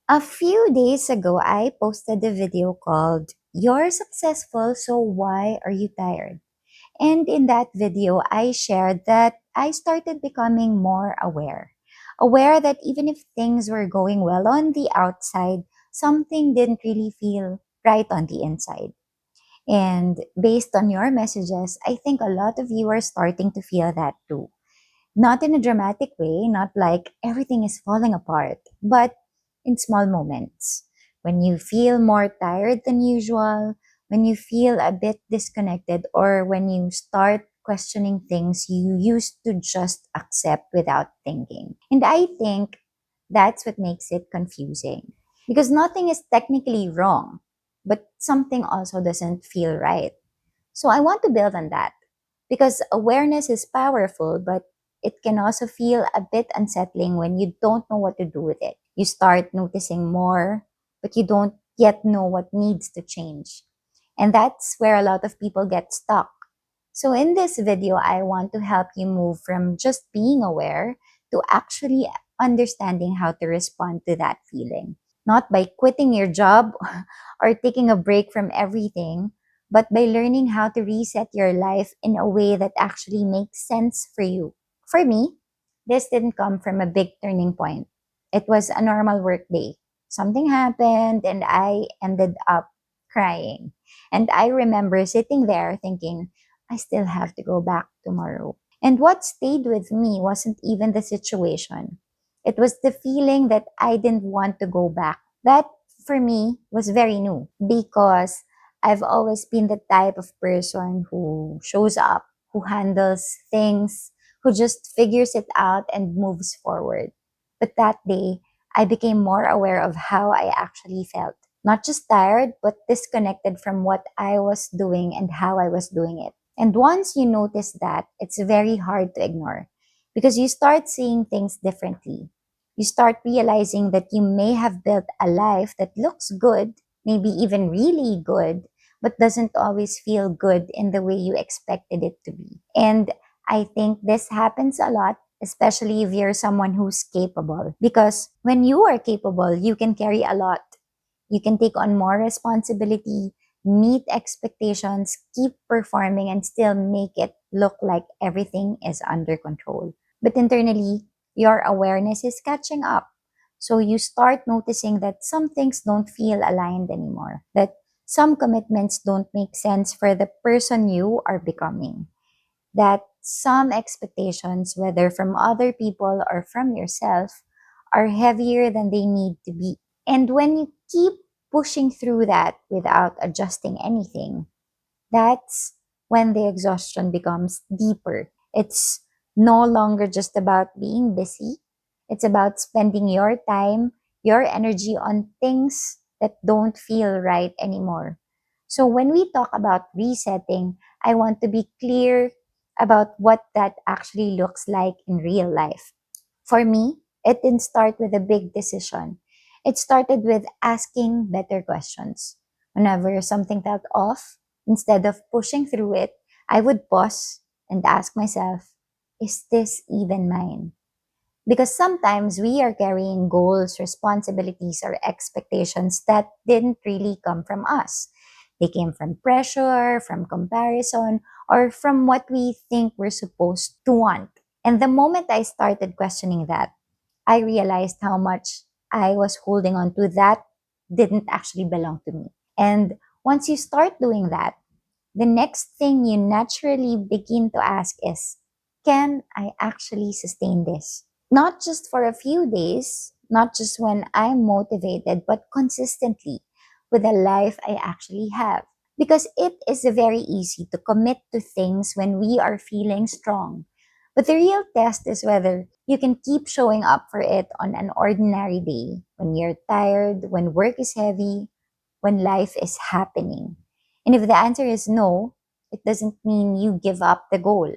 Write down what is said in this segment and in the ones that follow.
A few days ago, I posted a video called You're Successful, So Why Are You Tired? And in that video, I shared that I started becoming more aware. Aware that even if things were going well on the outside, something didn't really feel right on the inside. And based on your messages, I think a lot of you are starting to feel that too. Not in a dramatic way, not like everything is falling apart, but in small moments. When you feel more tired than usual, when you feel a bit disconnected, or when you start questioning things you used to just accept without thinking. And I think that's what makes it confusing. Because nothing is technically wrong, but something also doesn't feel right. So I want to build on that because awareness is powerful, but it can also feel a bit unsettling when you don't know what to do with it. You start noticing more, but you don't yet know what needs to change. And that's where a lot of people get stuck. So in this video, I want to help you move from just being aware to actually understanding how to respond to that feeling. Not by quitting your job or taking a break from everything, but by learning how to reset your life in a way that actually makes sense for you. For me, this didn't come from a big turning point. It was a normal work day. Something happened and I ended up crying. And I remember sitting there thinking, I still have to go back tomorrow. And what stayed with me wasn't even the situation. It was the feeling that I didn't want to go back. That for me was very new because I've always been the type of person who shows up, who handles things, who just figures it out and moves forward. But that day, I became more aware of how I actually felt. Not just tired, but disconnected from what I was doing and how I was doing it. And once you notice that, it's very hard to ignore because you start seeing things differently. You start realizing that you may have built a life that looks good, maybe even really good, but doesn't always feel good in the way you expected it to be. And I think this happens a lot, especially if you're someone who's capable. Because when you are capable, you can carry a lot. You can take on more responsibility, meet expectations, keep performing, and still make it look like everything is under control. But internally, your awareness is catching up. So you start noticing that some things don't feel aligned anymore, that some commitments don't make sense for the person you are becoming, that some expectations, whether from other people or from yourself, are heavier than they need to be. And when you keep pushing through that without adjusting anything, that's when the exhaustion becomes deeper. It's no longer just about being busy. It's about spending your time, your energy on things that don't feel right anymore. So when we talk about resetting, I want to be clear about what that actually looks like in real life. For me, it didn't start with a big decision. It started with asking better questions. Whenever something felt off, instead of pushing through it, I would pause and ask myself, is this even mine? Because sometimes we are carrying goals, responsibilities, or expectations that didn't really come from us. They came from pressure, from comparison, or from what we think we're supposed to want. And the moment I started questioning that, I realized how much I was holding on to that didn't actually belong to me. And once you start doing that, the next thing you naturally begin to ask is, can I actually sustain this? Not just for a few days, not just when I'm motivated, but consistently with the life I actually have. Because it is very easy to commit to things when we are feeling strong. But the real test is whether you can keep showing up for it on an ordinary day, when you're tired, when work is heavy, when life is happening. And if the answer is no, it doesn't mean you give up the goal.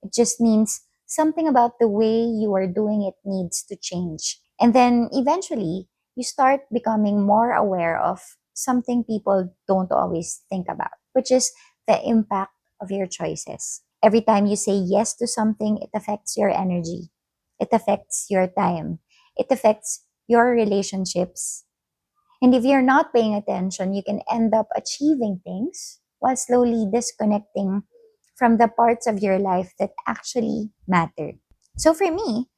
It just means something about the way you are doing it needs to change. And then eventually, you start becoming more aware of something people don't always think about, which is the impact of your choices. Every time you say yes to something, it affects your energy, it affects your time, it affects your relationships, And if you're not paying attention, you can end up achieving things while slowly disconnecting from the parts of your life that actually matter. So for me,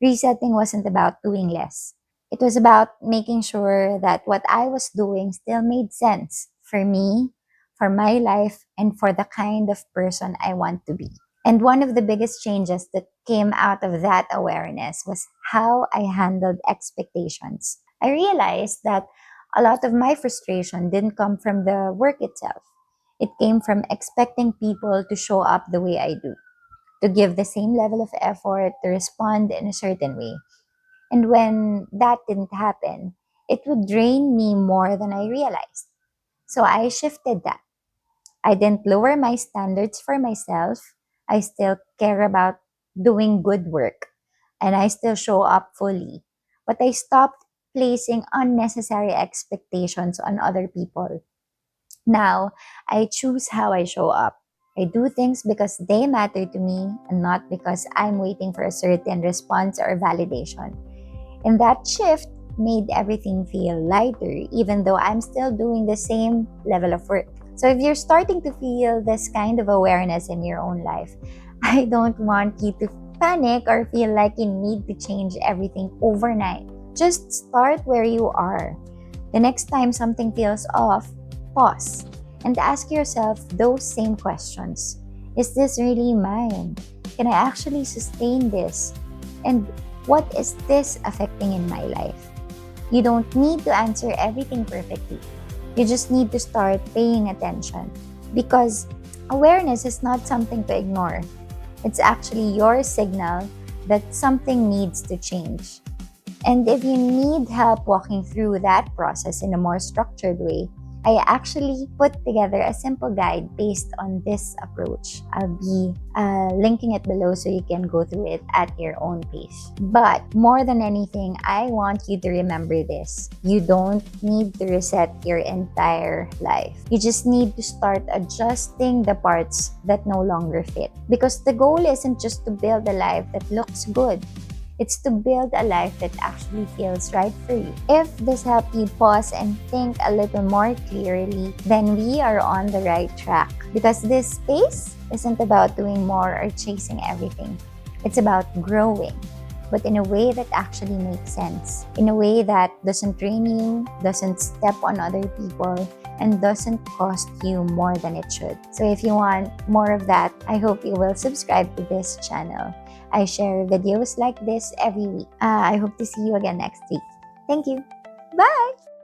resetting wasn't about doing less. It was about making sure that what I was doing still made sense for me, for my life, and for the kind of person I want to be. And one of the biggest changes that came out of that awareness was how I handled expectations. I realized that a lot of my frustration didn't come from the work itself. It came from expecting people to show up the way I do, to give the same level of effort, to respond in a certain way. And when that didn't happen, it would drain me more than I realized. So I shifted that. I didn't lower my standards for myself. I still care about doing good work and I still show up fully. But I stopped placing unnecessary expectations on other people. Now, I choose how I show up. I do things because they matter to me and not because I'm waiting for a certain response or validation. And that shift made everything feel lighter, even though I'm still doing the same level of work. So if you're starting to feel this kind of awareness in your own life, I don't want you to panic or feel like you need to change everything overnight. Just start where you are. The next time something feels off, pause and ask yourself those same questions. Is this really mine? Can I actually sustain this? And what is this affecting in my life? You don't need to answer everything perfectly. You just need to start paying attention because awareness is not something to ignore. It's actually your signal that something needs to change. And if you need help walking through that process in a more structured way, I actually put together a simple guide based on this approach. I'll be linking it below so you can go through it at your own pace. But more than anything, I want you to remember this. You don't need to reset your entire life. You just need to start adjusting the parts that no longer fit. Because the goal isn't just to build a life that looks good. It's to build a life that actually feels right for you. If this helped you pause and think a little more clearly, then we are on the right track. Because this space isn't about doing more or chasing everything. It's about growing, but in a way that actually makes sense. In a way that doesn't drain you, doesn't step on other people, and doesn't cost you more than it should. So if you want more of that, I hope you will subscribe to this channel. I share videos like this every week. I hope to see you again next week. Thank you. Bye!